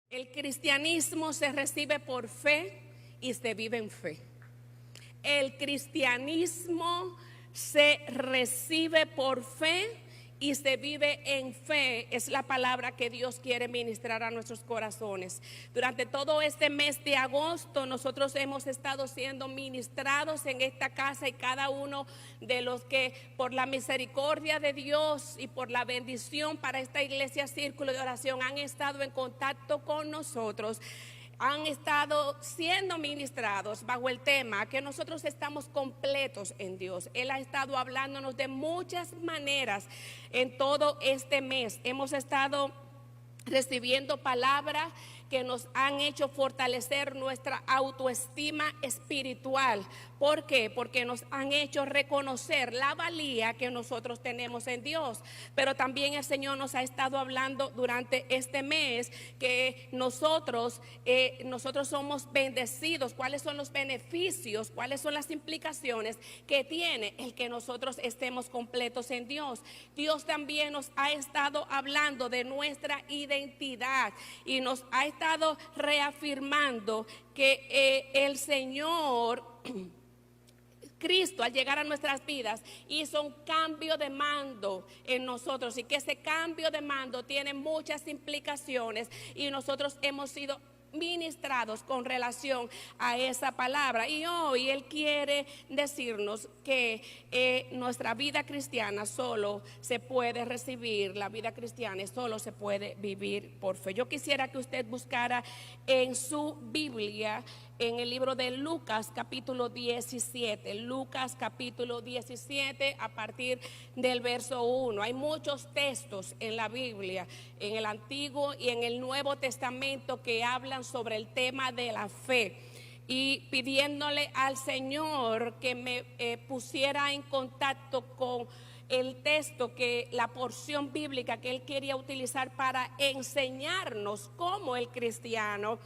El cristianismo se recibe por fe y se vive en fe. El cristianismo se recibe por fe y se vive en fe. Es la palabra que Dios quiere ministrar a nuestros corazones. Durante todo este mes de agosto nosotros hemos estado siendo ministrados en esta casa, y cada uno de los que por la misericordia de Dios y por la bendición para esta iglesia Círculo de Oración han estado en contacto con nosotros, han estado siendo ministrados bajo el tema que nosotros estamos completos en Dios. Él ha estado hablándonos de muchas maneras en todo este mes. Hemos estado recibiendo palabras que nos han hecho fortalecer nuestra autoestima espiritual. ¿Por qué? Porque nos han hecho reconocer la valía que nosotros tenemos en Dios. Pero también el Señor nos ha estado hablando durante este mes que nosotros somos bendecidos. ¿Cuáles son los beneficios? ¿Cuáles son las implicaciones que tiene el que nosotros estemos completos en Dios? Dios también nos ha estado hablando de nuestra identidad y nos ha estado reafirmando que el Señor Cristo, al llegar a nuestras vidas, hizo un cambio de mando en nosotros, y que ese cambio de mando tiene muchas implicaciones, y nosotros hemos sido ministrados con relación a esa palabra. Y hoy Él quiere decirnos que nuestra vida cristiana solo se puede recibir, la vida cristiana solo se puede vivir por fe. Yo quisiera que usted buscara en su Biblia, en el libro de Lucas capítulo 17, Lucas capítulo 17 a partir del verso 1. Hay muchos textos en la Biblia, en el Antiguo y en el Nuevo Testamento, que hablan sobre el tema de la fe, y pidiéndole al Señor que me pusiera en contacto con el texto, que la porción bíblica que Él quería utilizar para enseñarnos cómo el cristiano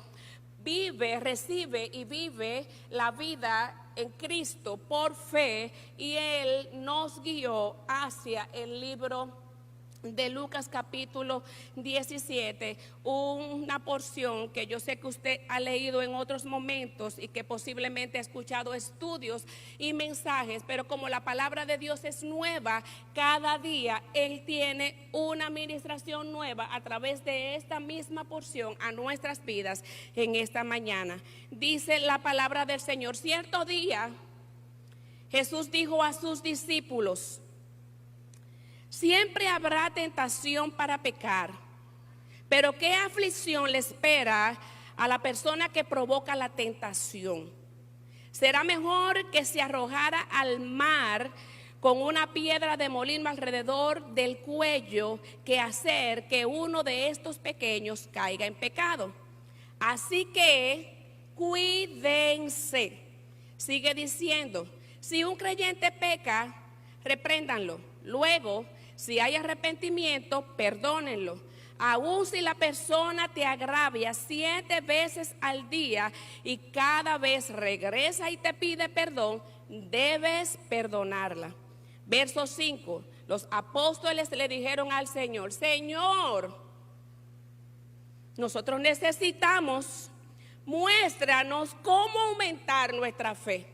vive, recibe y vive la vida en Cristo por fe. Y Él nos guió hacia el libro de Lucas capítulo 17, una porción que yo sé que usted ha leído en otros momentos y que posiblemente ha escuchado estudios y mensajes, pero como la palabra de Dios es nueva cada día, Él tiene una administración nueva a través de esta misma porción a nuestras vidas en esta mañana. Dice la palabra del Señor: cierto día Jesús dijo a sus discípulos: siempre habrá tentación para pecar, pero ¿qué aflicción le espera a la persona que provoca la tentación? Será mejor que se arrojara al mar con una piedra de molino alrededor del cuello que hacer que uno de estos pequeños caiga en pecado. Así que cuídense. Sigue diciendo: si un creyente peca, repréndanlo. Luego, si hay arrepentimiento, perdónenlo. Aún si la persona te agravia 7 veces al día y cada vez regresa y te pide perdón, debes perdonarla. Verso 5. Los apóstoles le dijeron al Señor: Señor, nosotros necesitamos, muéstranos cómo aumentar nuestra fe.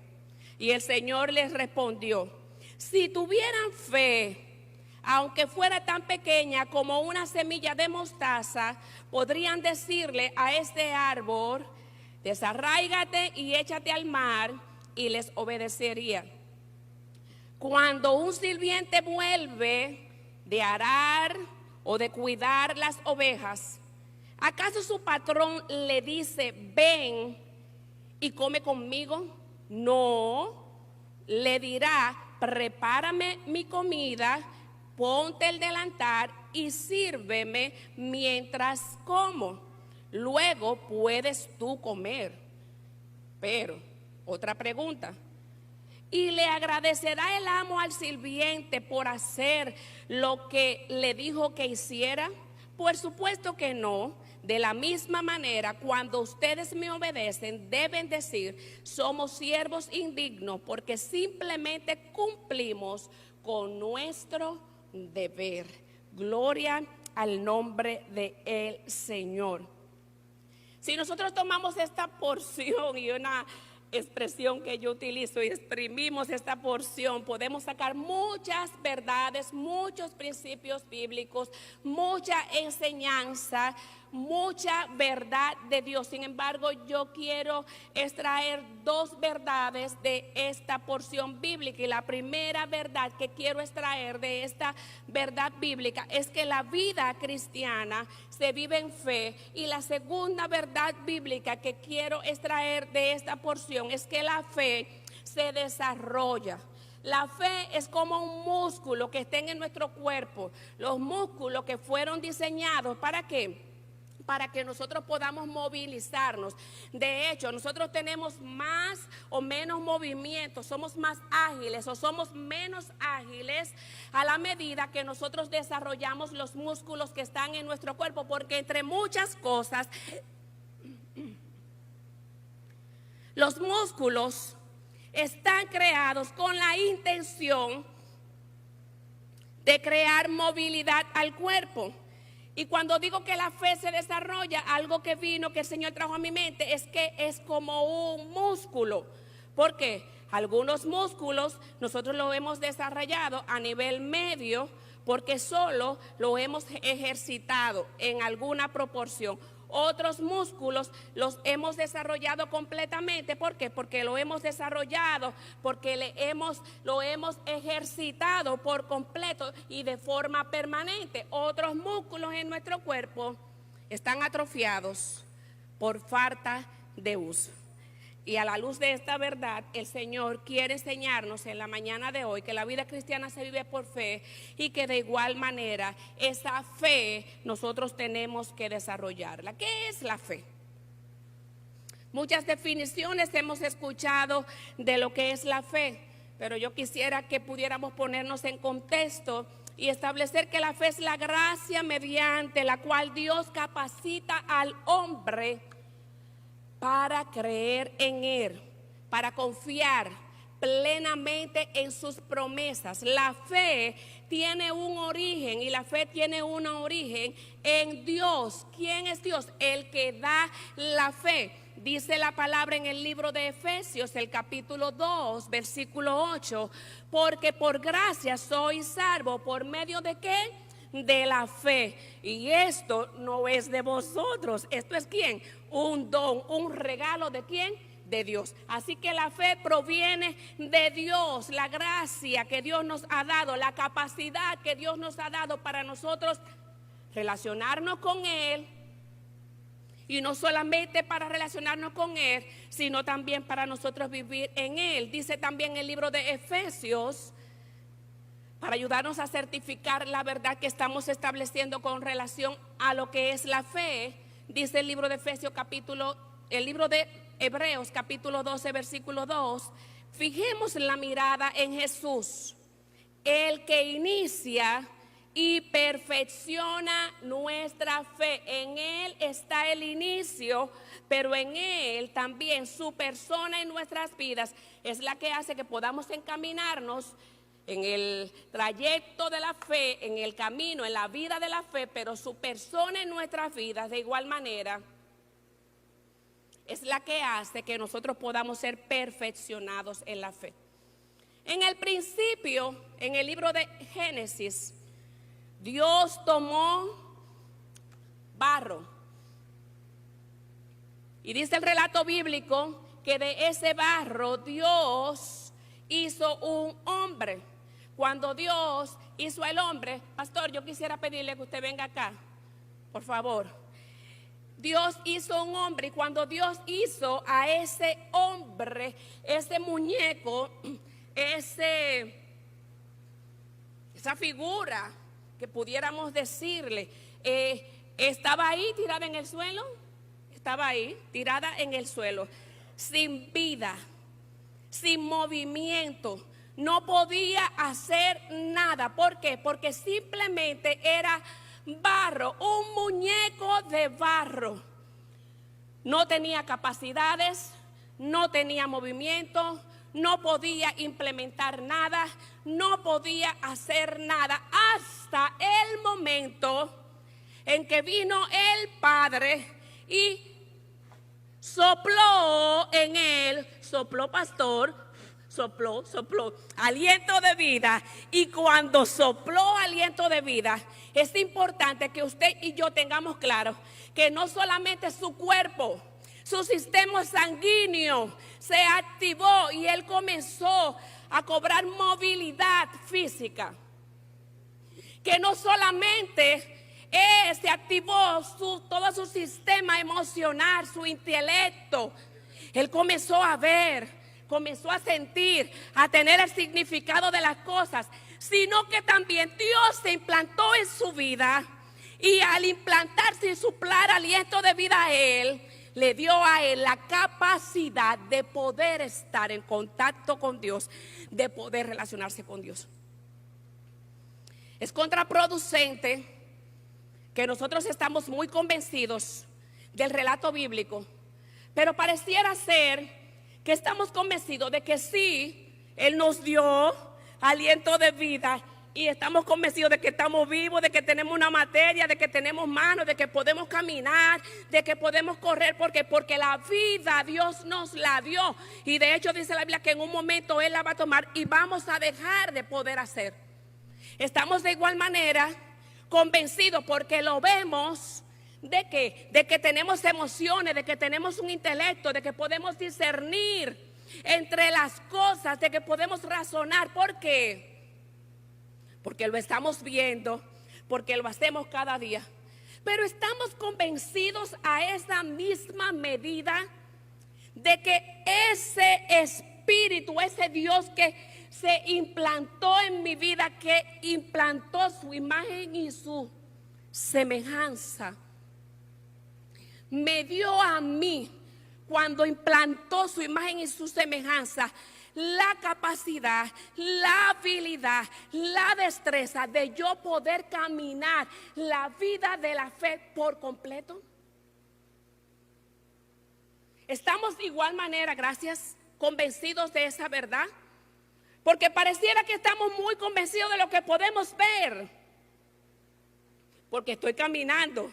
Y el Señor les respondió: si tuvieran fe, aunque fuera tan pequeña como una semilla de mostaza, podrían decirle a este árbol: desarráigate y échate al mar, y les obedecería. Cuando un sirviente vuelve de arar o de cuidar las ovejas, ¿acaso su patrón le dice: ven y come conmigo? No, le dirá: prepárame mi comida, ponte el delantal y sírveme mientras como. Luego puedes tú comer. Pero, otra pregunta: ¿y le agradecerá el amo al sirviente por hacer lo que le dijo que hiciera? Por supuesto que no. De la misma manera, cuando ustedes me obedecen, deben decir: somos siervos indignos, porque simplemente cumplimos con nuestro deber. Gloria al nombre del Señor. Si nosotros tomamos esta porción y una expresión que yo utilizo y exprimimos esta porción, podemos sacar muchas verdades, muchos principios bíblicos, mucha enseñanza, mucha verdad de Dios. Sin embargo, yo quiero extraer dos verdades de esta porción bíblica, y la primera verdad que quiero extraer de esta verdad bíblica es que la vida cristiana se vive en fe, y la segunda verdad bíblica que quiero extraer de esta porción es que la fe se desarrolla. La fe es como un músculo que está en nuestro cuerpo. Los músculos que fueron diseñados, ¿para qué? Para que nosotros podamos movilizarnos. De hecho, nosotros tenemos más o menos movimientos, somos más ágiles o somos menos ágiles a la medida que nosotros desarrollamos los músculos que están en nuestro cuerpo, porque entre muchas cosas, los músculos están creados con la intención de crear movilidad al cuerpo. Y cuando digo que la fe se desarrolla, algo que vino, que el Señor trajo a mi mente, es que es como un músculo. ¿Por qué? Algunos músculos nosotros lo hemos desarrollado a nivel medio porque solo lo hemos ejercitado en alguna proporción. Otros músculos los hemos desarrollado completamente. ¿Por qué? Porque lo hemos desarrollado, porque lo hemos ejercitado por completo y de forma permanente. Otros músculos en nuestro cuerpo están atrofiados por falta de uso. Y a la luz de esta verdad, el Señor quiere enseñarnos en la mañana de hoy que la vida cristiana se vive por fe, y que de igual manera esa fe nosotros tenemos que desarrollarla. ¿Qué es la fe? Muchas definiciones hemos escuchado de lo que es la fe, pero yo quisiera que pudiéramos ponernos en contexto y establecer que la fe es la gracia mediante la cual Dios capacita al hombre para creer en Él, para confiar plenamente en sus promesas. La fe tiene un origen, y la fe tiene un origen en Dios. ¿Quién es Dios? El que da la fe. Dice la palabra en el libro de Efesios, el capítulo 2, versículo 8, porque por gracia sois salvos, ¿por medio de qué? De la fe. Y esto no es de vosotros. ¿Esto es quién? Un don, un regalo ¿de quién? De Dios. Así que la fe proviene de Dios, la gracia que Dios nos ha dado, la capacidad que Dios nos ha dado para nosotros relacionarnos con Él. Y no solamente para relacionarnos con Él, sino también para nosotros vivir en Él. Dice también el libro de Efesios, para ayudarnos a certificar la verdad que estamos estableciendo con relación a lo que es la fe. Dice el libro de Efesios el libro de Hebreos capítulo 12 versículo 2, fijemos la mirada en Jesús, el que inicia y perfecciona nuestra fe. En Él está el inicio, pero en Él también su persona en nuestras vidas es la que hace que podamos encaminarnos en el trayecto de la fe, en el camino, en la vida de la fe, pero su persona en nuestras vidas de igual manera es la que hace que nosotros podamos ser perfeccionados en la fe. En el principio, en el libro de Génesis, Dios tomó barro, y dice el relato bíblico que de ese barro Dios hizo un hombre. Cuando Dios hizo al hombre, pastor, yo quisiera pedirle que usted venga acá, por favor. Dios hizo un hombre, y cuando Dios hizo a ese hombre, ese muñeco, esa figura que pudiéramos decirle, estaba ahí tirada en el suelo, estaba ahí tirada en el suelo, sin vida, sin movimiento. No podía hacer nada. ¿Por qué? Porque simplemente era barro, un muñeco de barro. No tenía capacidades, no tenía movimiento, no podía implementar nada, no podía hacer nada, hasta el momento en que vino el Padre y sopló en él, sopló pastor, sopló, aliento de vida. Y cuando sopló aliento de vida, es importante que usted y yo tengamos claro que no solamente su cuerpo, su sistema sanguíneo se activó y él comenzó a cobrar movilidad física, que no solamente se activó todo su sistema emocional, su intelecto. Él comenzó a ver, comenzó a sentir, a tener el significado de las cosas, sino que también Dios se implantó en su vida, y al implantarse y soplar aliento de vida a él, le dio a él la capacidad de poder estar en contacto con Dios, de poder relacionarse con Dios. Es contraproducente que nosotros estamos muy convencidos del relato bíblico, pero pareciera ser que estamos convencidos de que sí, Él nos dio aliento de vida, y estamos convencidos de que estamos vivos, de que tenemos una materia, de que tenemos manos, de que podemos caminar, de que podemos correr, porque la vida Dios nos la dio, y de hecho dice la Biblia que en un momento Él la va a tomar y vamos a dejar de poder hacer. Estamos de igual manera convencidos porque lo vemos de que tenemos emociones, de que tenemos un intelecto, de que podemos discernir entre las cosas, de que podemos razonar. ¿Por qué? Porque lo estamos viendo, porque lo hacemos cada día. Pero estamos convencidos a esa misma medida de que ese espíritu, ese Dios que se implantó en mi vida, que implantó su imagen y su semejanza, me dio a mí, cuando implantó su imagen y su semejanza, la capacidad, la habilidad, la destreza de yo poder caminar la vida de la fe por completo. Estamos de igual manera, gracias, convencidos de esa verdad, porque pareciera que estamos muy convencidos de lo que podemos ver, porque estoy caminando.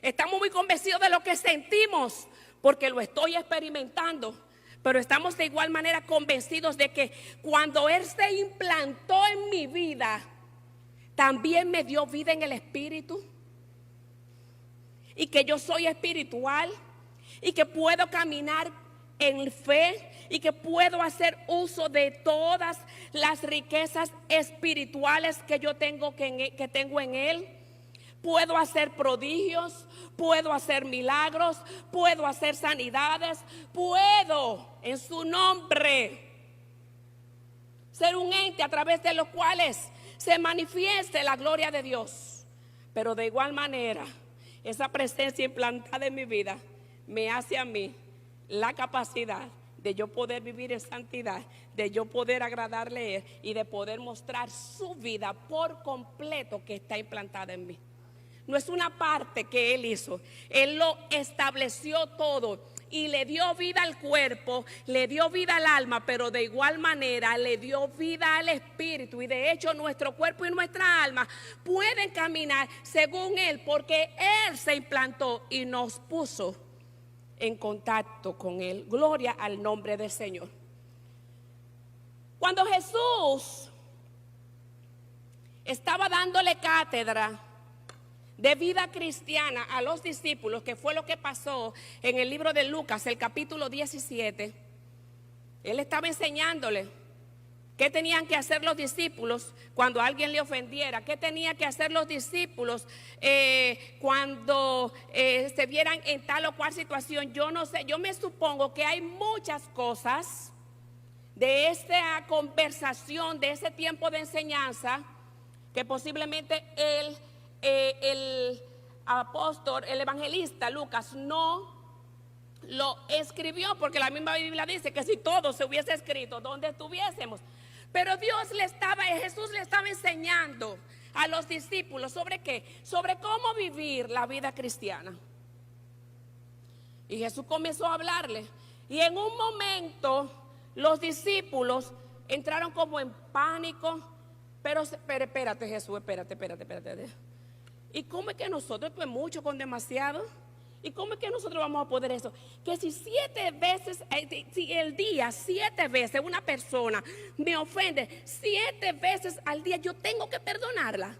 Estamos muy convencidos de lo que sentimos, porque lo estoy experimentando. Pero estamos de igual manera convencidos de que cuando Él se implantó en mi vida, también me dio vida en el espíritu, y que yo soy espiritual, y que puedo caminar en fe, y que puedo hacer uso de todas las riquezas espirituales que yo tengo, que tengo en Él. Puedo hacer prodigios, puedo hacer milagros, puedo hacer sanidades, puedo en su nombre ser un ente a través de los cuales se manifieste la gloria de Dios. Pero de igual manera, esa presencia implantada en mi vida me hace a mí la capacidad de yo poder vivir en santidad, de yo poder agradarle a Él y de poder mostrar su vida por completo que está implantada en mí. No es una parte que Él hizo, Él lo estableció todo y le dio vida al cuerpo, le dio vida al alma, pero de igual manera le dio vida al espíritu. Y de hecho nuestro cuerpo y nuestra alma pueden caminar según Él, porque Él se implantó y nos puso en contacto con Él. Gloria al nombre del Señor. Cuando Jesús estaba dándole cátedra de vida cristiana a los discípulos, que fue lo que pasó en el libro de Lucas, el capítulo 17, Él estaba enseñándole qué tenían que hacer los discípulos cuando alguien le ofendiera, qué tenían que hacer los discípulos cuando se vieran en tal o cual situación. Yo no sé, yo me supongo que hay muchas cosas de esta conversación, de ese tiempo de enseñanza, que posiblemente el apóstol, el evangelista Lucas no lo escribió, porque la misma Biblia dice que si todo se hubiese escrito, ¿dónde estuviésemos? Pero Jesús le estaba enseñando a los discípulos sobre qué, sobre cómo vivir la vida cristiana. Y Jesús comenzó a hablarle, y en un momento los discípulos entraron como en pánico. Pero espérate, Jesús, espérate. ¿Y cómo es que nosotros, esto es mucho con demasiado? ¿Y cómo es que nosotros vamos a poder eso? Que si 7 veces, si el día, 7 veces una persona me ofende, 7 veces al día yo tengo que perdonarla.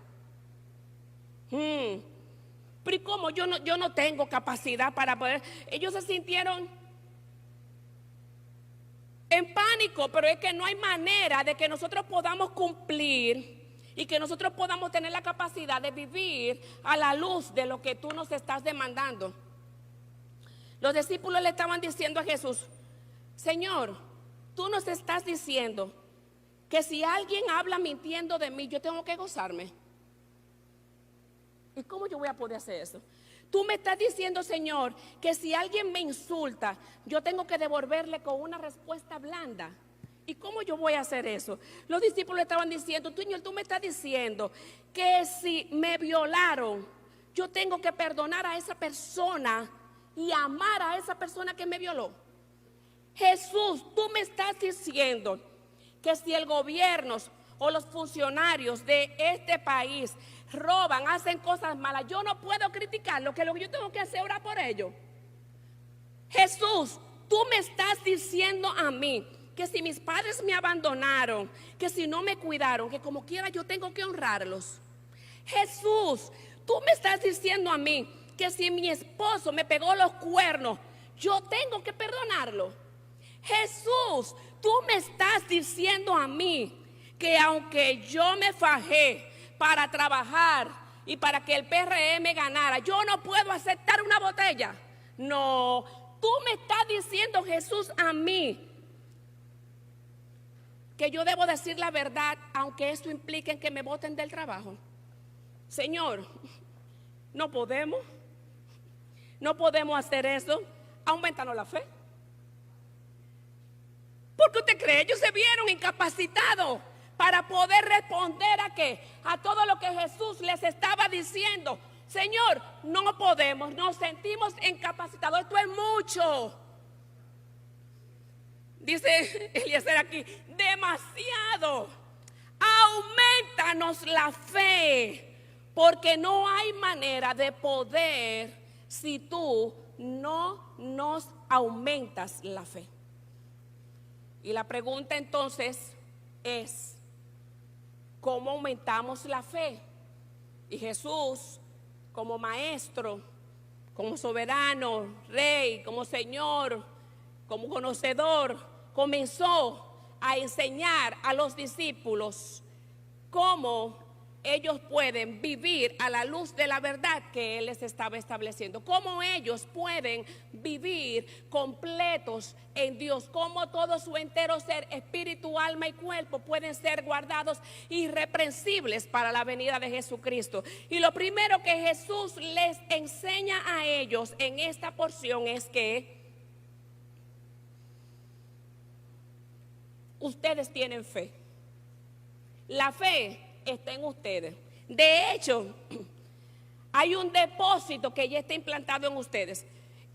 Pero ¿y cómo? Yo no tengo capacidad para poder. Ellos se sintieron en pánico, pero es que no hay manera de que nosotros podamos cumplir y que nosotros podamos tener la capacidad de vivir a la luz de lo que tú nos estás demandando. Los discípulos le estaban diciendo a Jesús: Señor, tú nos estás diciendo que si alguien habla mintiendo de mí, yo tengo que gozarme. ¿Y cómo yo voy a poder hacer eso? Tú me estás diciendo, Señor, que si alguien me insulta, yo tengo que devolverle con una respuesta blanda. ¿Y cómo yo voy a hacer eso? Los discípulos estaban diciendo: Señor, tú me estás diciendo que si me violaron, yo tengo que perdonar a esa persona y amar a esa persona que me violó. Jesús, tú me estás diciendo que si el gobierno o los funcionarios de este país roban, hacen cosas malas, yo no puedo criticarlo, que lo que yo tengo que hacer es orar por ellos. Jesús, tú me estás diciendo a mí que si mis padres me abandonaron, que si no me cuidaron, que como quiera yo tengo que honrarlos. Jesús, tú me estás diciendo a mí que si mi esposo me pegó los cuernos, yo tengo que perdonarlo. Jesús, tú me estás diciendo a mí que aunque yo me fajé para trabajar y para que el PRM ganara, yo no puedo aceptar una botella. No, tú me estás diciendo, Jesús, a mí que yo debo decir la verdad, aunque esto implique en que me boten del trabajo. Señor, no podemos hacer eso. Aumentanos la fe. Porque usted cree, ellos se vieron incapacitados para poder responder a qué, a todo lo que Jesús les estaba diciendo. Señor, no podemos, nos sentimos incapacitados, esto es mucho. Dice Eliezer aquí, demasiado. Aumentanos la fe, porque no hay manera de poder si tú no nos aumentas la fe. Y la pregunta entonces es, ¿cómo aumentamos la fe? Y Jesús, como maestro, como soberano, rey, como Señor, como conocedor, comenzó a enseñar a los discípulos cómo ellos pueden vivir a la luz de la verdad que Él les estaba estableciendo. Cómo ellos pueden vivir completos en Dios. Cómo todo su entero ser, espíritu, alma y cuerpo pueden ser guardados irreprensibles para la venida de Jesucristo. Y lo primero que Jesús les enseña a ellos en esta porción es que ustedes tienen fe. La fe está en ustedes. De hecho, hay un depósito que ya está implantado en ustedes.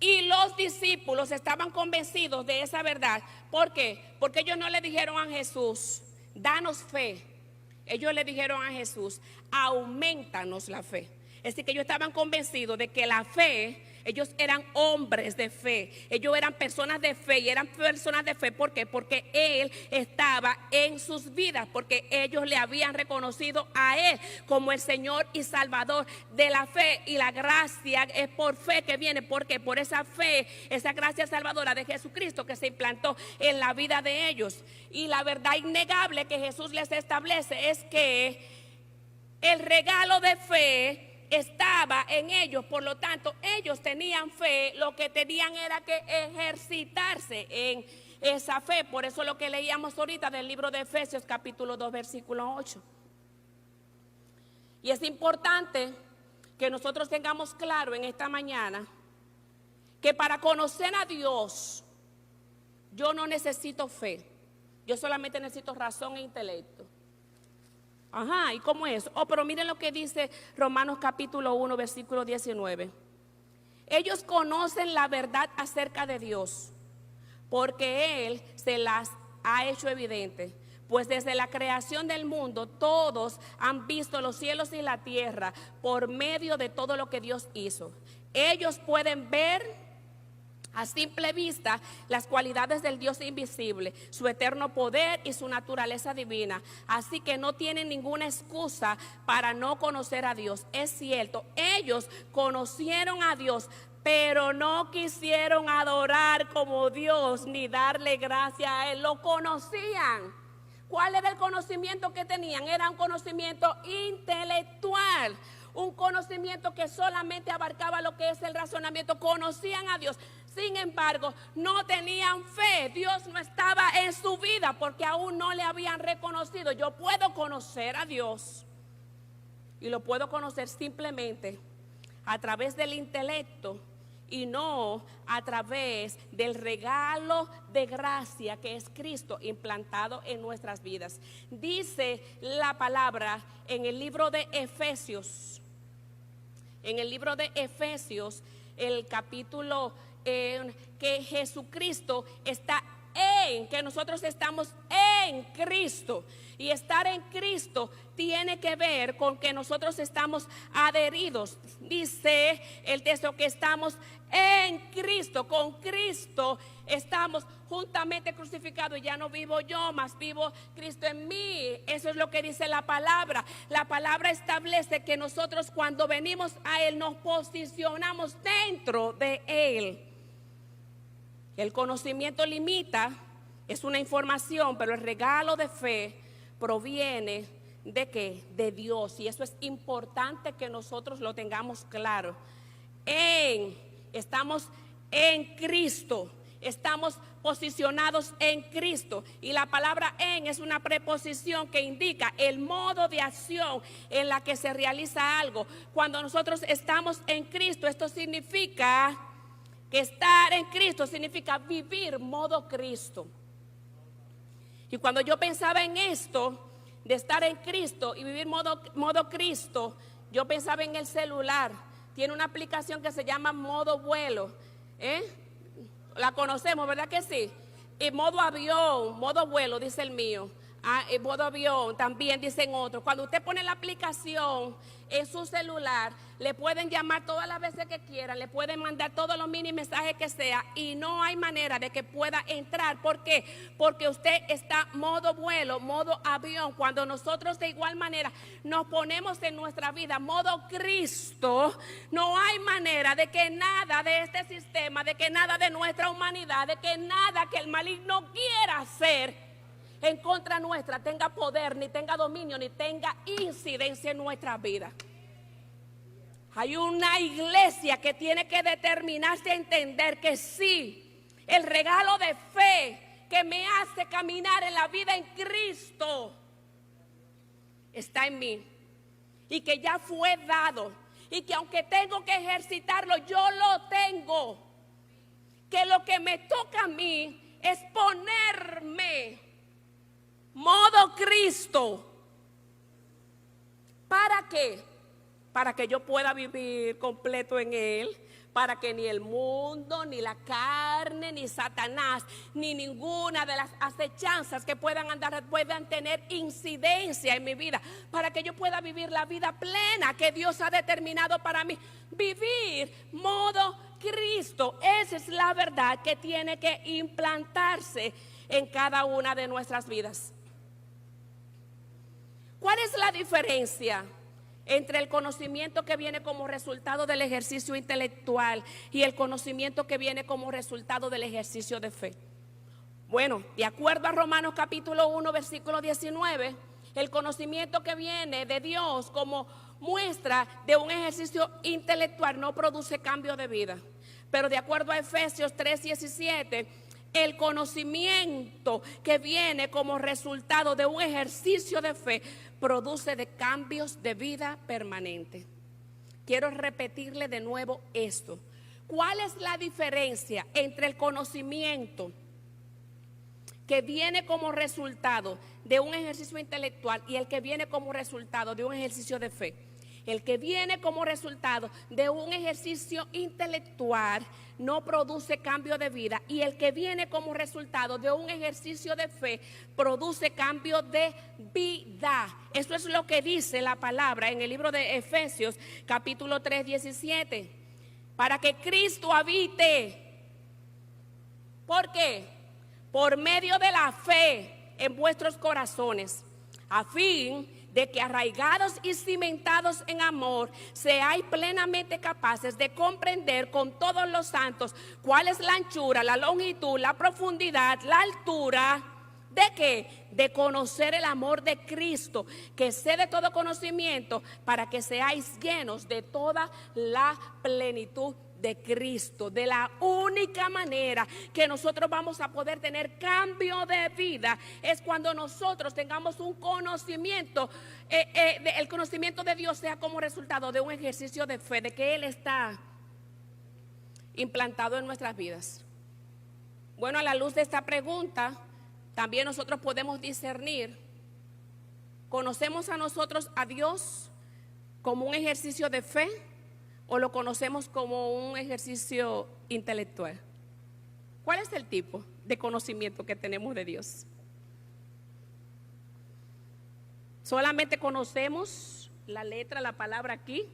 Y los discípulos estaban convencidos de esa verdad. ¿Por qué? Porque ellos no le dijeron a Jesús, danos fe. Ellos le dijeron a Jesús, aumentanos la fe. Es decir, que ellos estaban convencidos de que la fe, ellos eran hombres de fe, ellos eran personas de fe y eran personas de fe. ¿Por qué? Porque Él estaba en sus vidas, porque ellos le habían reconocido a Él como el Señor y Salvador de la fe. Y la gracia es por fe que viene, porque por esa fe, esa gracia salvadora de Jesucristo que se implantó en la vida de ellos. Y la verdad innegable que Jesús les establece es que el regalo de fe estaba en ellos, por lo tanto ellos tenían fe, lo que tenían era que ejercitarse en esa fe. Por eso lo que leíamos ahorita del libro de Efesios capítulo 2 versículo 8. Y es importante que nosotros tengamos claro en esta mañana que para conocer a Dios yo no necesito fe, yo solamente necesito razón e intelecto. Ajá, ¿y cómo es? Oh, pero miren lo que dice Romanos capítulo 1, versículo 19. Ellos conocen la verdad acerca de Dios, porque Él se las ha hecho evidente. Pues desde la creación del mundo todos han visto los cielos y la tierra por medio de todo lo que Dios hizo. Ellos pueden ver a simple vista las cualidades del Dios invisible, su eterno poder y su naturaleza divina. Así que no tienen ninguna excusa para no conocer a Dios. Es cierto, ellos conocieron a Dios, pero no quisieron adorar como Dios ni darle gracia a Él. Lo conocían. ¿Cuál era el conocimiento que tenían? Era un conocimiento intelectual, un conocimiento que solamente abarcaba lo que es el razonamiento. Conocían a Dios, sin embargo, no tenían fe. Dios no estaba en su vida porque aún no le habían reconocido. Yo puedo conocer a Dios y lo puedo conocer simplemente a través del intelecto y no a través del regalo de gracia que es Cristo implantado en nuestras vidas. Dice la palabra en el libro de Efesios, el capítulo que Jesucristo está que nosotros estamos en Cristo. Y estar en Cristo tiene que ver con que nosotros estamos adheridos. Dice el texto que estamos en Cristo, con Cristo estamos juntamente crucificados. Y ya no vivo yo, mas vivo Cristo en mí. Eso es lo que dice la palabra. La palabra establece que nosotros cuando venimos a Él nos posicionamos dentro de Él. El conocimiento limita, es una información, pero el regalo de fe proviene ¿de qué? De Dios. Y eso es importante que nosotros lo tengamos claro. Estamos en Cristo, estamos posicionados en Cristo. Y la palabra en es una preposición que indica el modo de acción en la que se realiza algo. Cuando nosotros estamos en Cristo, esto significa que estar en Cristo significa vivir modo Cristo. Y cuando yo pensaba en esto, de estar en Cristo y vivir modo Cristo, yo pensaba en el celular. Tiene una aplicación que se llama modo vuelo. La conocemos, ¿verdad que sí? Y modo avión, modo vuelo, dice el mío. Modo avión, también dicen otros. Cuando usted pone la aplicación en su celular, le pueden llamar todas las veces que quieran, le pueden mandar todos los mini mensajes que sea y no hay manera de que pueda entrar. ¿Por qué? Porque usted está modo vuelo, modo avión. Cuando nosotros de igual manera nos ponemos en nuestra vida modo Cristo, no hay manera de que nada de este sistema, de que nada de nuestra humanidad, de que nada que el maligno quiera hacer en contra nuestra tenga poder, ni tenga dominio, ni tenga incidencia en nuestra vida. Hay una iglesia que tiene que determinarse a entender que sí, el regalo de fe que me hace caminar en la vida en Cristo está en mí y que ya fue dado y que aunque tengo que ejercitarlo, yo lo tengo. Que lo que me toca a mí es ponerme modo Cristo. ¿Para qué? Para que yo pueda vivir completo en Él, para que ni el mundo, ni la carne, ni Satanás, ni ninguna de las acechanzas que puedan andar, puedan tener incidencia en mi vida, para que yo pueda vivir la vida plena que Dios ha determinado para mí. Vivir modo Cristo, esa es la verdad que tiene que implantarse en cada una de nuestras vidas. ¿Cuál es la diferencia entre el conocimiento que viene como resultado del ejercicio intelectual y el conocimiento que viene como resultado del ejercicio de fe? Bueno, de acuerdo a Romanos capítulo 1, versículo 19, el conocimiento que viene de Dios como muestra de un ejercicio intelectual no produce cambio de vida. Pero de acuerdo a Efesios 3:17, el conocimiento que viene como resultado de un ejercicio de fe produce de cambios de vida permanente. Quiero repetirle de nuevo esto. ¿Cuál es la diferencia entre el conocimiento que viene como resultado de un ejercicio intelectual y el que viene como resultado de un ejercicio de fe? El que viene como resultado de un ejercicio intelectual no produce cambio de vida, y el que viene como resultado de un ejercicio de fe produce cambio de vida. Eso es lo que dice la palabra en el libro de Efesios capítulo 3:17. para que Cristo habite. ¿Por qué? Por medio de la fe en vuestros corazones, a fin de que arraigados y cimentados en amor, seáis plenamente capaces de comprender con todos los santos cuál es la anchura, la longitud, la profundidad, la altura. ¿De qué? De conocer el amor de Cristo, que excede todo conocimiento, para que seáis llenos de toda la plenitud de Cristo. De la única manera que nosotros vamos a poder tener cambio de vida es cuando nosotros tengamos un conocimiento, el conocimiento de Dios sea como resultado de un ejercicio de fe, de que Él está implantado en nuestras vidas. Bueno, a la luz de esta pregunta, también nosotros podemos discernir: ¿conocemos a nosotros a Dios como un ejercicio de fe o lo conocemos como un ejercicio intelectual? ¿Cuál es el tipo de conocimiento que tenemos de Dios? ¿Solamente conocemos la letra, la palabra aquí?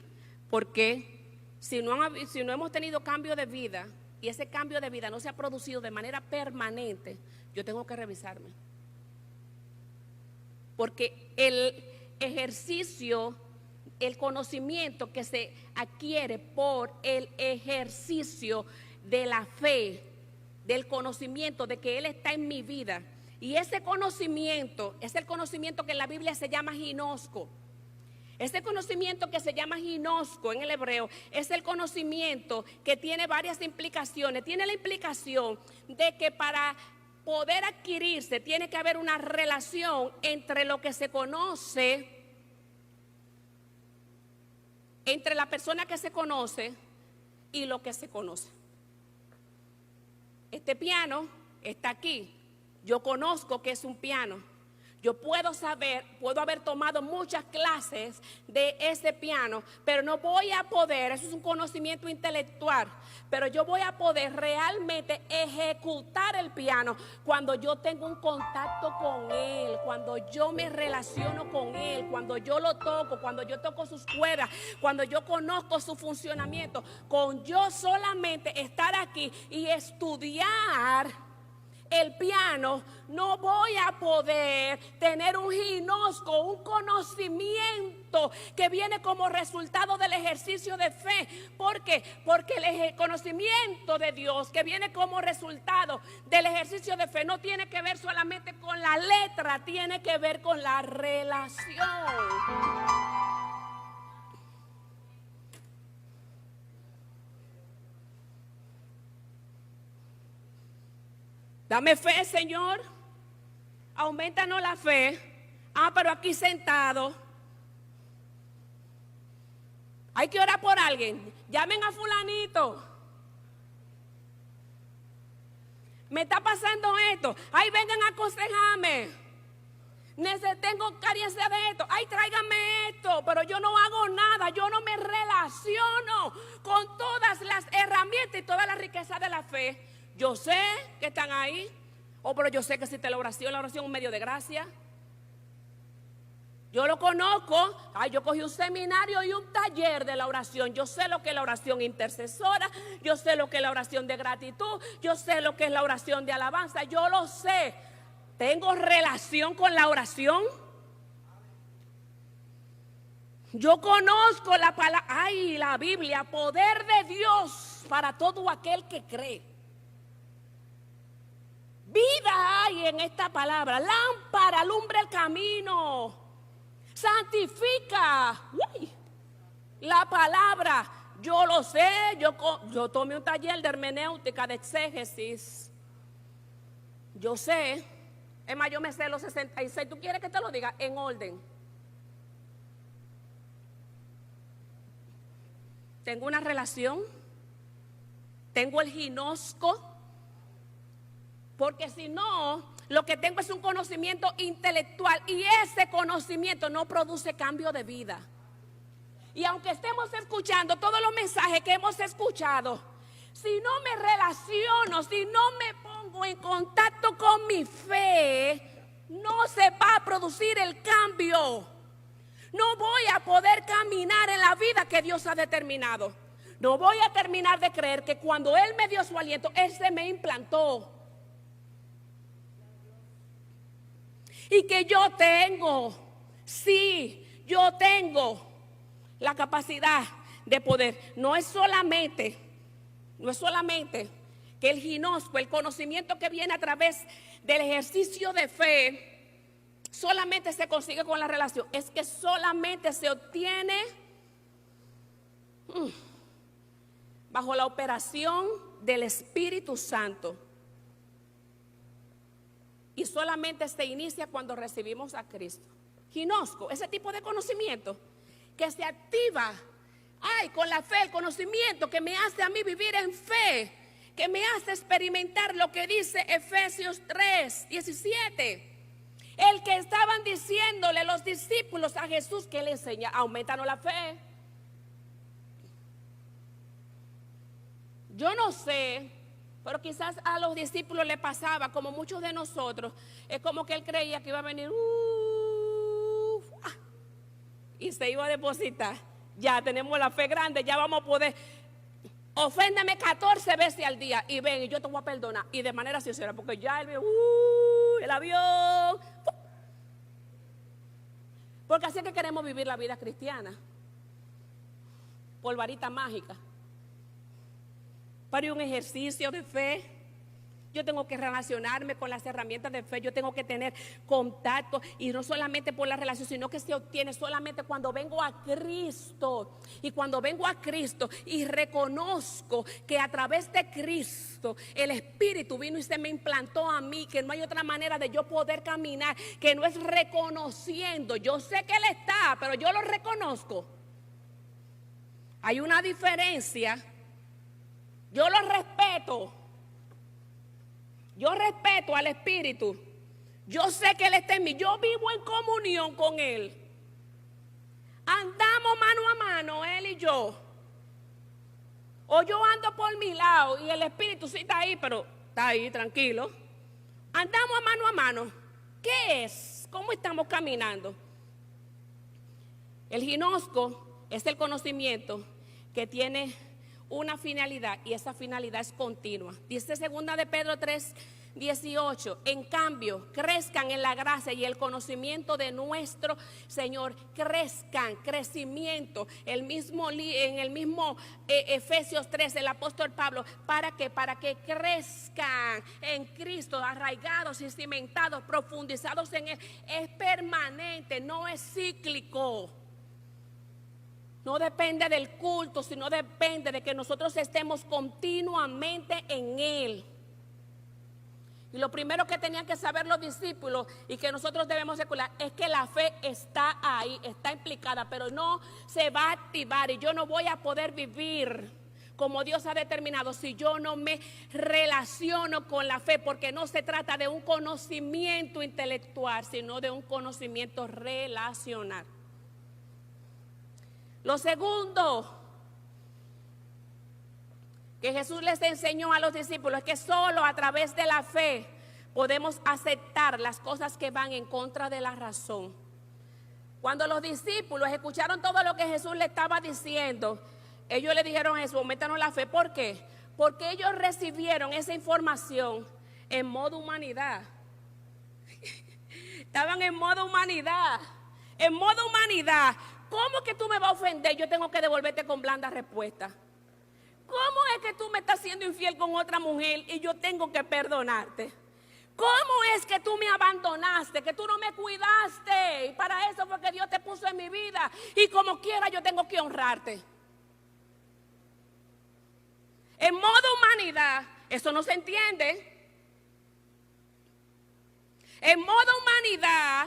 Porque si no hemos tenido cambio de vida y ese cambio de vida no se ha producido de manera permanente, yo tengo que revisarme. Porque el ejercicio, el conocimiento que se adquiere por el ejercicio de la fe, del conocimiento de que Él está en mi vida, y ese conocimiento es el conocimiento que en la Biblia se llama ginosco. Ese conocimiento que se llama ginosco en el hebreo es el conocimiento que tiene varias implicaciones. Tiene la implicación de que para poder adquirirse tiene que haber una relación entre lo que se conoce, entre la persona que se conoce y lo que se conoce. Este piano está aquí. Yo conozco que es un piano. Yo puedo haber tomado muchas clases de ese piano, pero no voy a poder, eso es un conocimiento intelectual, pero yo voy a poder realmente ejecutar el piano cuando yo tengo un contacto con él, cuando yo me relaciono con él, cuando yo lo toco, cuando yo toco sus cuerdas, cuando yo conozco su funcionamiento. Con yo solamente estar aquí y estudiar el piano, no voy a poder tener un ginosco, un conocimiento que viene como resultado del ejercicio de fe. ¿Por qué? Porque el conocimiento de Dios que viene como resultado del ejercicio de fe no tiene que ver solamente con la letra, tiene que ver con la relación. Dame fe, Señor. Aumentanos la fe. Pero aquí sentado. Hay que orar por alguien. Llamen a fulanito. Me está pasando esto. Ay, vengan a aconsejarme. Tengo carencia de esto. Ay, tráiganme esto. Pero yo no hago nada. Yo no me relaciono con todas las herramientas y toda la riqueza de la fe. Yo sé que están ahí, pero yo sé que existe la oración es un medio de gracia. Yo lo conozco. Yo cogí un seminario y un taller de la oración. Yo sé lo que es la oración intercesora, yo sé lo que es la oración de gratitud, yo sé lo que es la oración de alabanza, yo lo sé. ¿Tengo relación con la oración? Yo conozco la palabra, la Biblia, poder de Dios para todo aquel que cree. Vida hay en esta palabra. Lámpara, alumbra el camino. Santifica. La palabra. Yo lo sé. Yo tomé un taller de hermenéutica, de exégesis. Yo sé. Es más, yo me sé los 66. ¿Tú quieres que te lo diga? En orden. Tengo una relación. Tengo el ginosco. Porque si no, lo que tengo es un conocimiento intelectual y ese conocimiento no produce cambio de vida. Y aunque estemos escuchando todos los mensajes que hemos escuchado, si no me relaciono, si no me pongo en contacto con mi fe, no se va a producir el cambio. No voy a poder caminar en la vida que Dios ha determinado. No voy a terminar de creer que cuando Él me dio su aliento, Él se me implantó. Y que yo tengo, sí, yo tengo la capacidad de poder. No es solamente que el ginosco, el conocimiento que viene a través del ejercicio de fe, solamente se consigue con la relación. Es que solamente se obtiene bajo la operación del Espíritu Santo. Y solamente se inicia cuando recibimos a Cristo. Ginosco, ese tipo de conocimiento que se activa, con la fe, el conocimiento que me hace a mí vivir en fe, que me hace experimentar lo que dice Efesios 3:17. El que estaban diciéndole los discípulos a Jesús que le enseña, aumentanos la fe. Yo no sé, pero quizás a los discípulos le pasaba, como muchos de nosotros, es como que él creía que iba a venir y se iba a depositar. Ya tenemos la fe grande, ya vamos a poder. Oféndeme 14 veces al día y ven, y yo te voy a perdonar. Y de manera sincera, porque ya él vio el avión. Porque así es que queremos vivir la vida cristiana, por varita mágica. Para un ejercicio de fe, yo tengo que relacionarme con las herramientas de fe, yo tengo que tener contacto, y no solamente por la relación, sino que se obtiene solamente cuando vengo a Cristo. Y cuando vengo a Cristo y reconozco que a través de Cristo el Espíritu vino y se me implantó a mí, que no hay otra manera de yo poder caminar, que no es reconociendo. Yo sé que Él está, pero yo lo reconozco. Hay una diferencia. Yo lo respeto. Yo respeto al Espíritu. Yo sé que Él está en mí. Yo vivo en comunión con Él. Andamos mano a mano, Él y yo. O yo ando por mi lado y el Espíritu sí está ahí, pero está ahí, tranquilo. Andamos mano a mano. ¿Qué es? ¿Cómo estamos caminando? El ginosco es el conocimiento que tiene una finalidad, y esa finalidad es continua. Dice 2 de Pedro 3:18, en cambio, crezcan en la gracia y el conocimiento de nuestro Señor. Crezcan, crecimiento. En el mismo Efesios 3, el apóstol Pablo, ¿para qué? Para que crezcan en Cristo, arraigados y cimentados, profundizados en Él. Es permanente, no es cíclico. No depende del culto, sino depende de que nosotros estemos continuamente en Él. Y lo primero que tenían que saber los discípulos y que nosotros debemos recordar es que la fe está ahí, está implicada, pero no se va a activar, y yo no voy a poder vivir como Dios ha determinado si yo no me relaciono con la fe, porque no se trata de un conocimiento intelectual, sino de un conocimiento relacional. Lo segundo que Jesús les enseñó a los discípulos es que solo a través de la fe podemos aceptar las cosas que van en contra de la razón. Cuando los discípulos escucharon todo lo que Jesús le estaba diciendo, ellos le dijeron a Jesús, aumentanos la fe. ¿Por qué? Porque ellos recibieron esa información en modo humanidad. Estaban en modo humanidad. En modo humanidad. ¿Cómo que tú me vas a ofender? Yo tengo que devolverte con blanda respuesta. ¿Cómo es que tú me estás siendo infiel con otra mujer y yo tengo que perdonarte? ¿Cómo es que tú me abandonaste, que tú no me cuidaste? Y para eso fue que Dios te puso en mi vida. Y como quiera yo tengo que honrarte. En modo humanidad, eso no se entiende. En modo humanidad,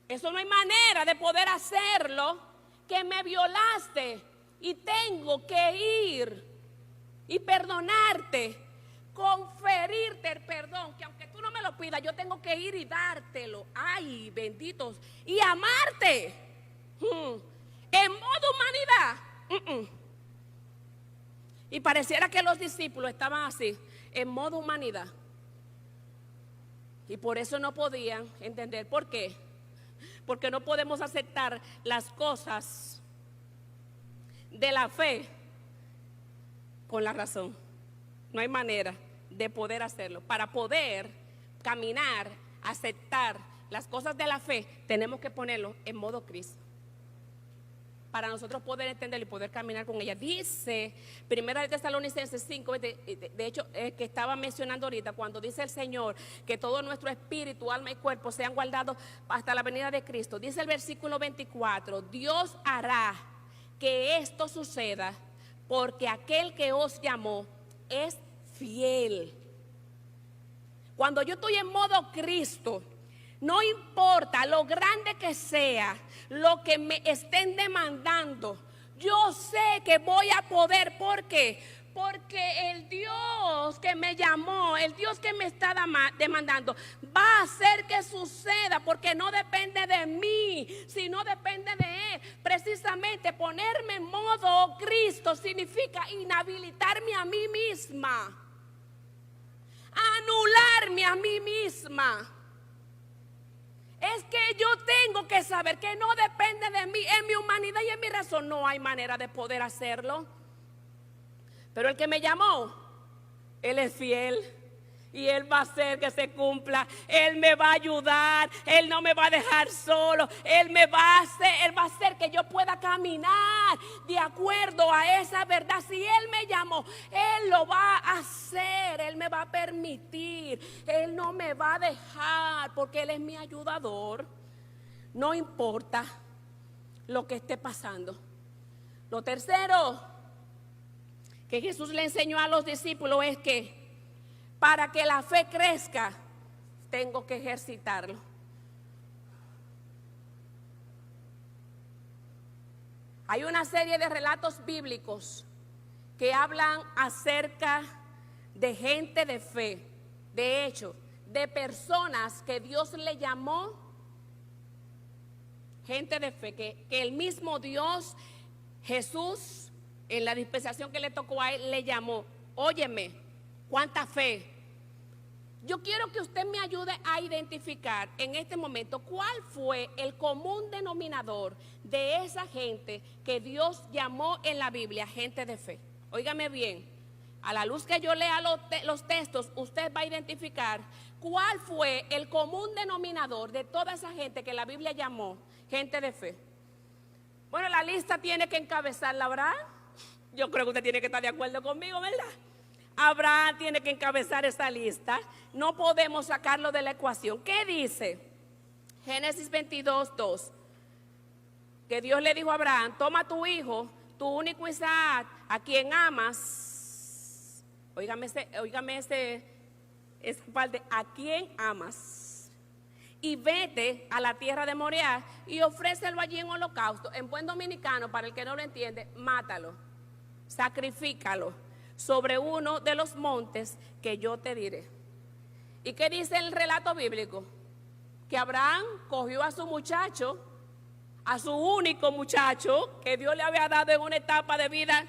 eso no hay manera de poder hacerlo, que me violaste y tengo que ir y perdonarte, conferirte el perdón, que aunque tú no me lo pidas, yo tengo que ir y dártelo. Ay, benditos. Y amarte. En modo humanidad. Y pareciera que los discípulos estaban así, en modo humanidad. Y por eso no podían entender. ¿Por qué? Porque no podemos aceptar las cosas de la fe con la razón. No hay manera de poder hacerlo. Para poder caminar, aceptar las cosas de la fe, tenemos que ponerlo en modo Cristo, para nosotros poder entender y poder caminar con ella. Dice Primera de Tesalonicenses 5, de hecho, que estaba mencionando ahorita, cuando dice el Señor que todo nuestro espíritu, alma y cuerpo sean guardados hasta la venida de Cristo. Dice el versículo 24, Dios hará que esto suceda porque aquel que os llamó es fiel. Cuando yo estoy en modo Cristo, no importa lo grande que sea, lo que me estén demandando, yo sé que voy a poder. ¿Por qué? Porque el Dios que me llamó, el Dios que me está demandando, va a hacer que suceda, porque no depende de mí, sino depende de Él. Precisamente ponerme en modo Cristo significa inhabilitarme a mí misma, anularme a mí misma. Es que yo tengo que saber que no depende de mí, en mi humanidad y en mi razón no hay manera de poder hacerlo. Pero el que me llamó, Él es fiel y Él va a hacer que se cumpla. Él me va a ayudar, Él no me va a dejar solo. Él va a hacer que yo pueda caminar de acuerdo a esa verdad. Si Él me llamó, Él lo va a hacer, Él me va a permitir, Él no me va a dejar, porque Él es mi ayudador. No importa lo que esté pasando. Lo tercero que Jesús le enseñó a los discípulos es que para que la fe crezca, tengo que ejercitarlo. Hay una serie de relatos bíblicos que hablan acerca de gente de fe, de hecho, de personas que Dios le llamó gente de fe, que el mismo Dios, Jesús, en la dispensación que le tocó a Él, le llamó. Óyeme, cuánta fe. Yo quiero que usted me ayude a identificar en este momento cuál fue el común denominador de esa gente que Dios llamó en la Biblia gente de fe. Óigame bien, a la luz que yo lea los textos, usted va a identificar cuál fue el común denominador de toda esa gente que la Biblia llamó gente de fe. Bueno, la lista tiene que encabezarla Abraham. Yo creo que usted tiene que estar de acuerdo conmigo, ¿verdad? Abraham tiene que encabezar esta lista. No podemos sacarlo de la ecuación. ¿Qué dice? Génesis 22:2. Que Dios le dijo a Abraham: toma tu hijo, tu único Isaac, a quien amas. Óigame ese parte, a quien amas. Y vete a la tierra de Moriah y ofrécelo allí en holocausto. En buen dominicano, para el que no lo entiende, mátalo, sacrifícalo sobre uno de los montes que yo te diré. ¿Y qué dice el relato bíblico? Que Abraham cogió a su muchacho, a su único muchacho que Dios le había dado en una etapa de vida,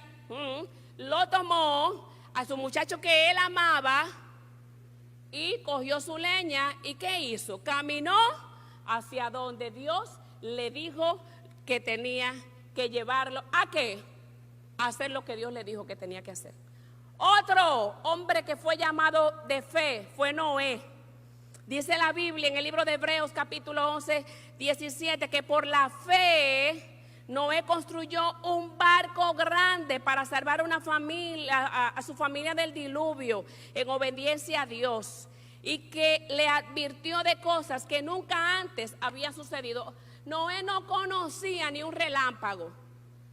lo tomó, a su muchacho que él amaba, y cogió su leña. ¿Y qué hizo? Caminó hacia donde Dios le dijo que tenía que llevarlo. ¿A qué? A hacer lo que Dios le dijo que tenía que hacer. Otro hombre que fue llamado de fe fue Noé. Dice la Biblia en el libro de Hebreos capítulo 11, 17, que por la fe Noé construyó un barco grande para salvar una familia, a su familia del diluvio, en obediencia a Dios, y que le advirtió de cosas que nunca antes habían sucedido. Noé no conocía ni un relámpago.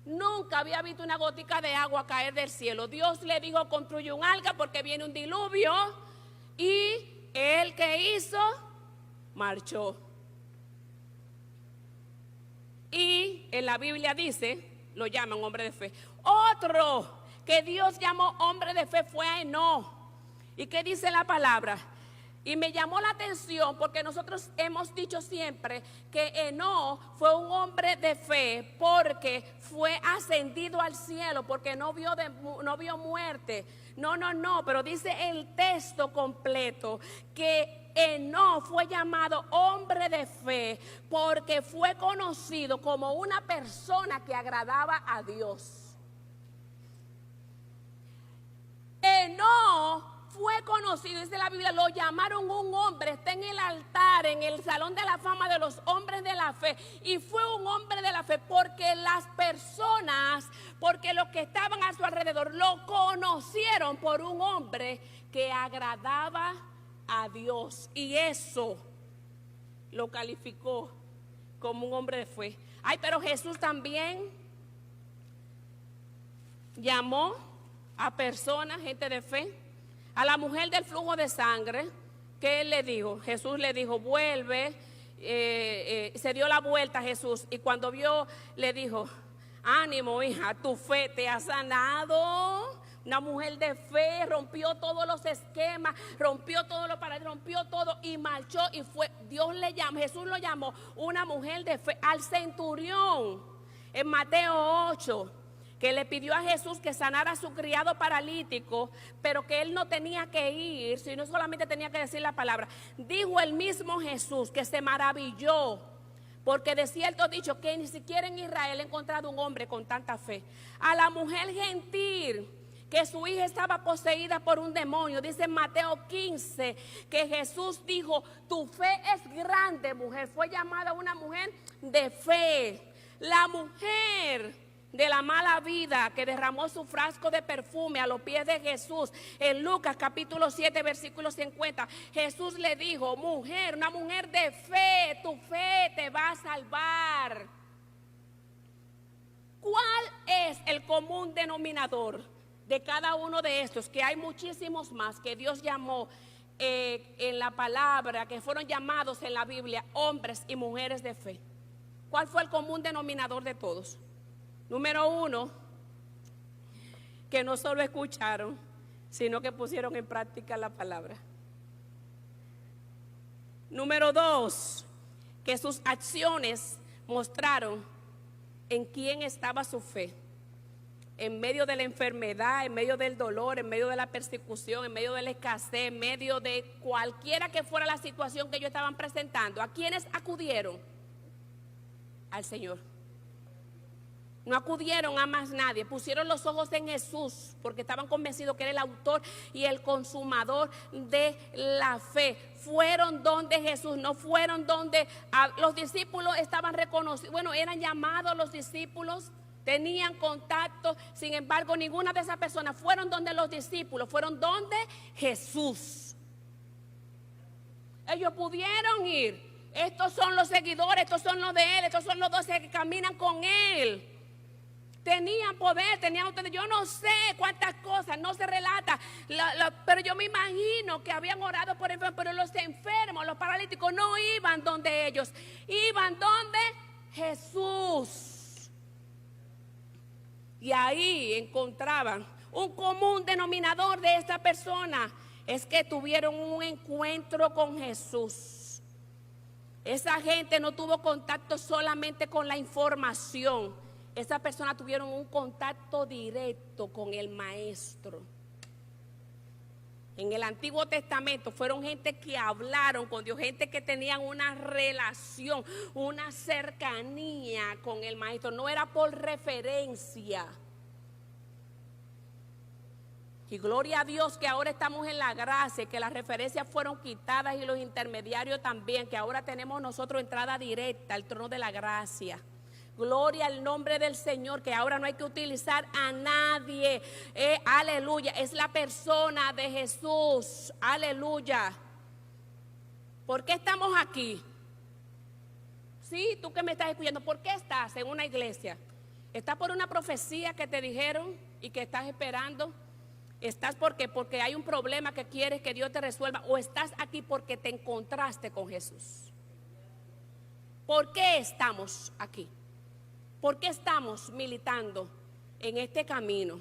Nunca había visto una gotica de agua caer del cielo. Dios le dijo: construye un arca porque viene un diluvio. Y él, ¿qué hizo? Marchó. Y en la Biblia dice, lo llaman hombre de fe. Otro que Dios llamó hombre de fe fue a Enoc. ¿Y qué dice la palabra? Y me llamó la atención porque nosotros hemos dicho siempre que Enoc fue un hombre de fe porque fue ascendido al cielo, porque no vio muerte. No, pero dice el texto completo que Enoc fue llamado hombre de fe porque fue conocido como una persona que agradaba a Dios. que no fue conocido, dice la Biblia, lo llamaron un hombre, está en el altar, en el salón de la fama de los hombres de la fe, y fue un hombre de la fe porque las personas, porque los que estaban a su alrededor lo conocieron por un hombre que agradaba a Dios, y eso lo calificó como un hombre de fe. Ay, pero Jesús también llamó a personas, gente de fe. A la mujer del flujo de sangre, ¿qué él le dijo? Jesús le dijo, vuelve, se dio la vuelta a Jesús, y cuando vio, le dijo, ánimo hija, tu fe te ha sanado. Una mujer de fe, rompió todos los esquemas, rompió todos los paradigmas, rompió todo y marchó, y fue, Dios le llamó, Jesús lo llamó una mujer de fe. Al centurión, en Mateo 8, que le pidió a Jesús que sanara a su criado paralítico, pero que él no tenía que ir, sino solamente tenía que decir la palabra. Dijo el mismo Jesús que se maravilló, porque de cierto dicho que ni siquiera en Israel he encontrado un hombre con tanta fe. A la mujer gentil, que su hija estaba poseída por un demonio, dice en Mateo 15, que Jesús dijo, tu fe es grande, mujer. Fue llamada una mujer de fe. La mujer de la mala vida que derramó su frasco de perfume a los pies de Jesús, en Lucas capítulo 7 versículo 50, Jesús le dijo, mujer, una mujer de fe, tu fe te va a salvar. ¿Cuál es el común denominador de cada uno de estos? Que hay muchísimos más que Dios llamó en la palabra, que fueron llamados en la Biblia hombres y mujeres de fe. ¿Cuál fue el común denominador de todos? Número uno, que no solo escucharon, sino que pusieron en práctica la palabra. Número dos, que sus acciones mostraron en quién estaba su fe. En medio de la enfermedad, en medio del dolor, en medio de la persecución, en medio de la escasez, en medio de cualquiera que fuera la situación que ellos estaban presentando, ¿a quiénes acudieron? Al Señor. No acudieron a más nadie, pusieron los ojos en Jesús porque estaban convencidos que era el autor y el consumador de la fe. Fueron donde Jesús, no fueron donde los discípulos estaban reconocidos. Bueno, eran llamados los discípulos, tenían contacto, sin embargo ninguna de esas personas fueron donde los discípulos, fueron donde Jesús. Ellos pudieron ir, estos son los seguidores, estos son los de él, estos son los 12 que caminan con él. Tenían poder, tenían ustedes, yo no sé cuántas cosas, no se relata, pero yo me imagino que habían orado por enfermos, pero los enfermos, los paralíticos no iban donde ellos, iban donde Jesús. Y ahí encontraban un común denominador de esta persona, es que tuvieron un encuentro con Jesús. Esa gente no tuvo contacto solamente con la información. Esas personas tuvieron un contacto directo con el Maestro. En el Antiguo Testamento fueron gente que hablaron con Dios, gente que tenían una relación, una cercanía con el Maestro. No era por referencia. Y gloria a Dios que ahora estamos en la gracia, que las referencias fueron quitadas y los intermediarios también, que ahora tenemos nosotros entrada directa al trono de la gracia. Gloria al nombre del Señor, que ahora no hay que utilizar a nadie. Aleluya, es la persona de Jesús. Aleluya. ¿Por qué estamos aquí? Sí, tú que me estás escuchando, ¿por qué estás en una iglesia? ¿Estás por una profecía que te dijeron y que estás esperando? ¿Estás porque hay un problema que quieres que Dios te resuelva? ¿O estás aquí porque te encontraste con Jesús? ¿Por qué estamos aquí? ¿Por qué estamos militando en este camino?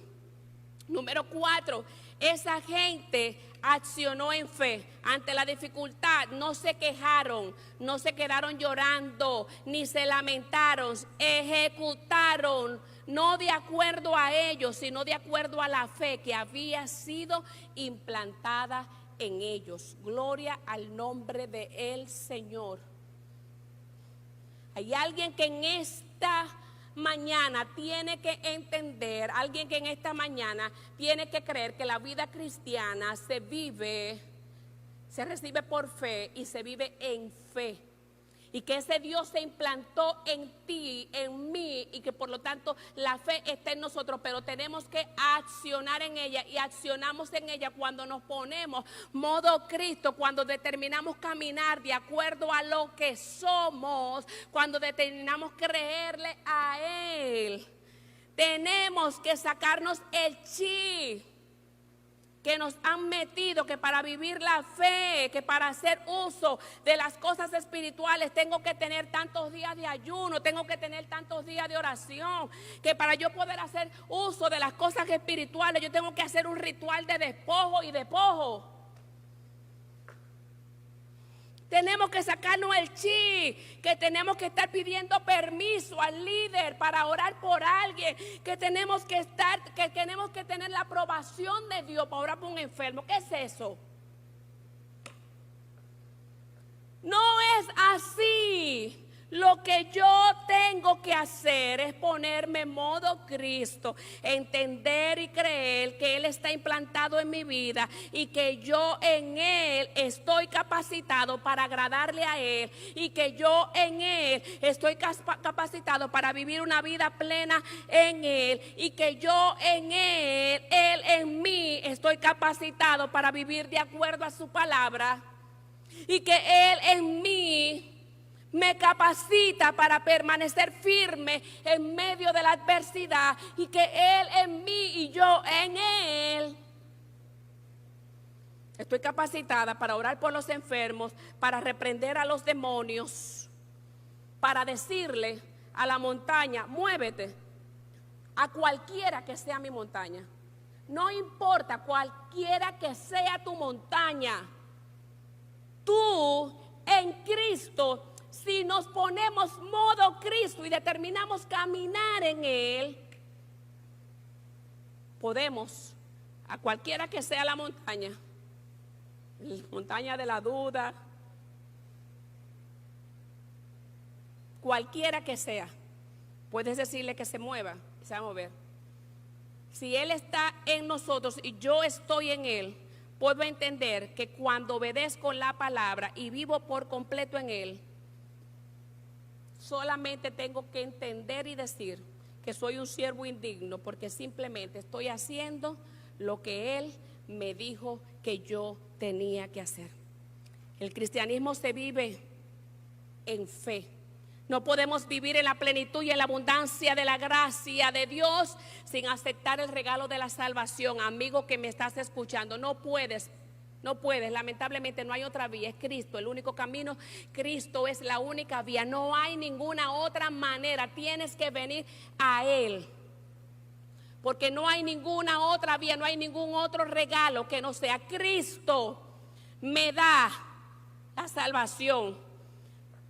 Número 4, esa gente accionó en fe. Ante la dificultad no se quejaron, no se quedaron llorando, ni se lamentaron, ejecutaron, no de acuerdo a ellos, sino de acuerdo a la fe que había sido implantada en ellos. Gloria al nombre del Señor. Hay alguien que en esta mañana tiene que entender, alguien que en esta mañana tiene que creer que la vida cristiana se recibe por fe y se vive en fe. Y que ese Dios se implantó en ti, en mí, y que por lo tanto la fe está en nosotros, pero tenemos que accionar en ella, y accionamos en ella cuando nos ponemos modo Cristo, cuando determinamos caminar de acuerdo a lo que somos, cuando determinamos creerle a Él. Tenemos que sacarnos el chip que nos han metido, que para vivir la fe, que para hacer uso de las cosas espirituales tengo que tener tantos días de ayuno, tengo que tener tantos días de oración, que para yo poder hacer uso de las cosas espirituales yo tengo que hacer un ritual de despojo y despojo. Tenemos que sacarnos el chi, que tenemos que estar pidiendo permiso al líder para orar por alguien, que tenemos que tener la aprobación de Dios para orar por un enfermo. ¿Qué es eso? No es así. Lo que yo tengo que hacer es ponerme en modo Cristo, entender y creer que Él está implantado en mi vida y que yo en Él estoy capacitado para agradarle a Él, y que yo en Él estoy capacitado para vivir una vida plena en Él, y que yo en Él en mí estoy capacitado para vivir de acuerdo a su palabra, y que Él en mí me capacita para permanecer firme en medio de la adversidad, y que Él en mí y yo en Él estoy capacitada para orar por los enfermos, para reprender a los demonios, para decirle a la montaña, muévete, a cualquiera que sea mi montaña. No importa cualquiera que sea tu montaña, tú en Cristo, si nos ponemos modo Cristo y determinamos caminar en Él, podemos, a cualquiera que sea la montaña de la duda, cualquiera que sea, puedes decirle que se mueva, que se va a mover. Si Él está en nosotros y yo estoy en Él, puedo entender que cuando obedezco la palabra y vivo por completo en Él, solamente tengo que entender y decir que soy un siervo indigno, porque simplemente estoy haciendo lo que Él me dijo que yo tenía que hacer. El cristianismo se vive en fe. No podemos vivir en la plenitud y en la abundancia de la gracia de Dios sin aceptar el regalo de la salvación. Amigo que me estás escuchando, no puedes, lamentablemente no hay otra vía, es Cristo, el único camino. Cristo es la única vía, no hay ninguna otra manera, tienes que venir a Él, porque no hay ninguna otra vía, no hay ningún otro regalo que no sea Cristo. Me da la salvación.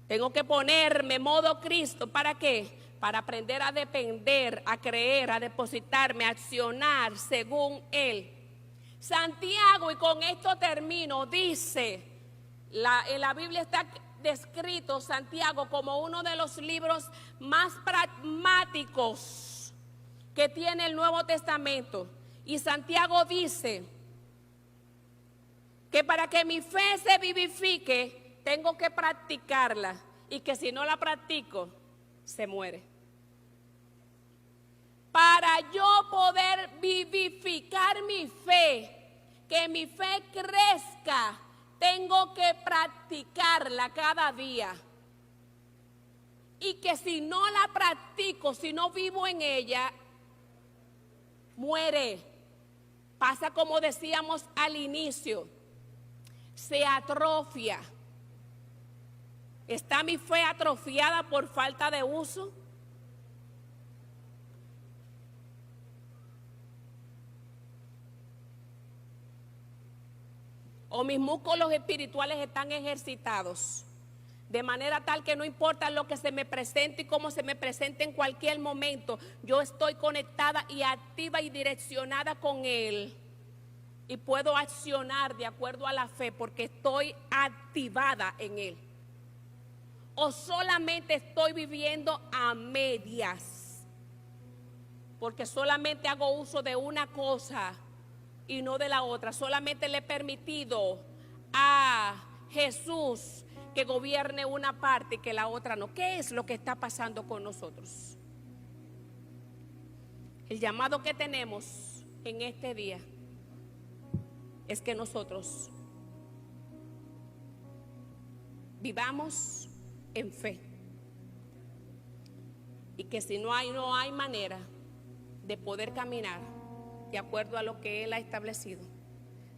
Tengo que ponerme modo Cristo, ¿para qué? Para aprender a depender, a creer, a depositarme, a accionar según Él. Santiago, y con esto termino, dice, en la Biblia está descrito Santiago como uno de los libros más pragmáticos que tiene el Nuevo Testamento. Y Santiago dice que para que mi fe se vivifique, tengo que practicarla, y que si no la practico, se muere. Para yo poder vivificar mi fe, que mi fe crezca, tengo que practicarla cada día. Y que si no la practico, si no vivo en ella, muere. Pasa como decíamos al inicio, se atrofia. ¿Está mi fe atrofiada por falta de uso? ¿O mis músculos espirituales están ejercitados? De manera tal que no importa lo que se me presente y cómo se me presente en cualquier momento, yo estoy conectada y activa y direccionada con Él. Y puedo accionar de acuerdo a la fe porque estoy activada en Él. O solamente estoy viviendo a medias. porque solamente hago uso de una cosa y no de la otra. Solamente le he permitido a Jesús que gobierne una parte y que la otra no. ¿Qué es lo que está pasando con nosotros? El llamado que tenemos en este día es que nosotros vivamos en fe, y que si no hay manera de poder caminar de acuerdo a lo que Él ha establecido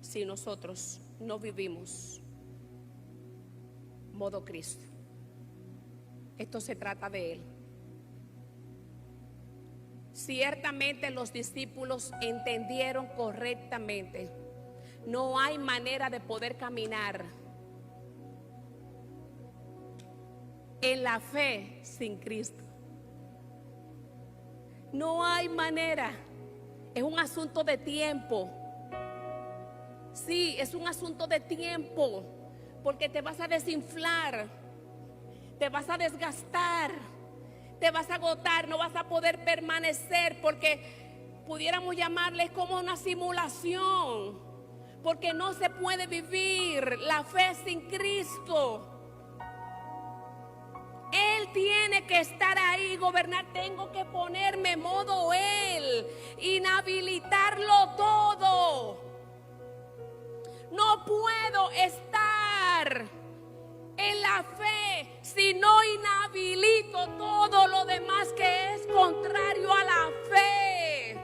si nosotros no vivimos modo Cristo. Esto se trata de Él. Ciertamente los discípulos entendieron correctamente. No hay manera de poder caminar en la fe sin Cristo. No hay manera. Es un asunto de tiempo. Sí, es un asunto de tiempo, porque te vas a desinflar, te vas a desgastar, te vas a agotar, no vas a poder permanecer, porque pudiéramos llamarles como una simulación, porque no se puede vivir la fe sin Cristo. Él tiene que estar ahí, gobernar. Tengo que ponerme modo Él, inhabilitarlo todo. No puedo estar en la fe si no inhabilito todo lo demás que es contrario a la fe.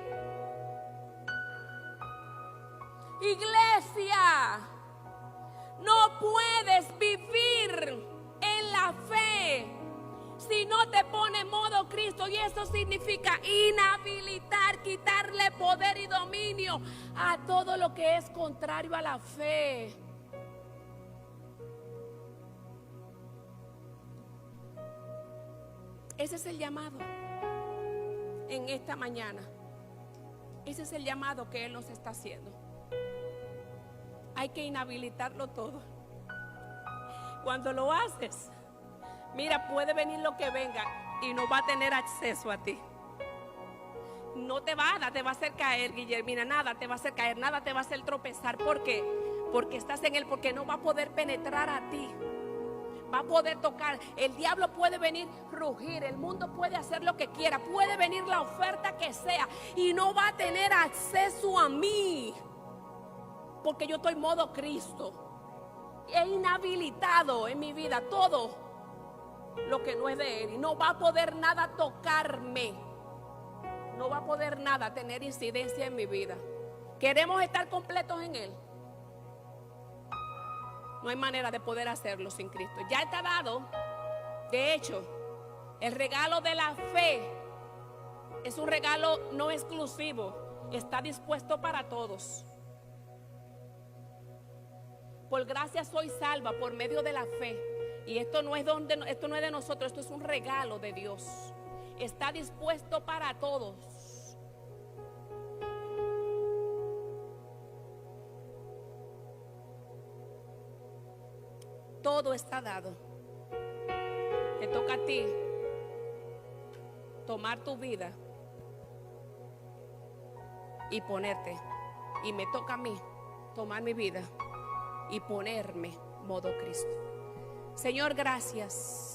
Iglesia, no puedes vivir en la fe si no te pone modo Cristo, y eso significa inhabilitar, quitarle poder y dominio a todo lo que es contrario a la fe. Ese es el llamado en esta mañana. Ese es el llamado que Él nos está haciendo. Hay que inhabilitarlo todo. Cuando lo haces, mira, puede venir lo que venga y no va a tener acceso a ti. No te va a dar, te va a hacer caer, Guillermina, nada te va a hacer caer, nada te va a hacer tropezar. ¿Por qué? Porque estás en Él, porque no va a poder penetrar a ti. Va a poder tocar. El diablo puede venir, rugir, el mundo puede hacer lo que quiera, puede venir la oferta que sea y no va a tener acceso a mí, porque yo estoy modo Cristo. He inhabilitado en mi vida todo lo que no es de Él, y no va a poder nada tocarme, no va a poder nada tener incidencia en mi vida. Queremos estar completos en Él. No hay manera de poder hacerlo sin Cristo. Ya está dado. De hecho, el regalo de la fe es un regalo no exclusivo. Está dispuesto para todos. Por gracia soy salva por medio de la fe. Y esto no es de nosotros, esto es un regalo de Dios. Está dispuesto para todos. Todo está dado. Te toca a ti tomar tu vida y ponerte. Y me toca a mí tomar mi vida y ponerme modo Cristo. Señor, gracias.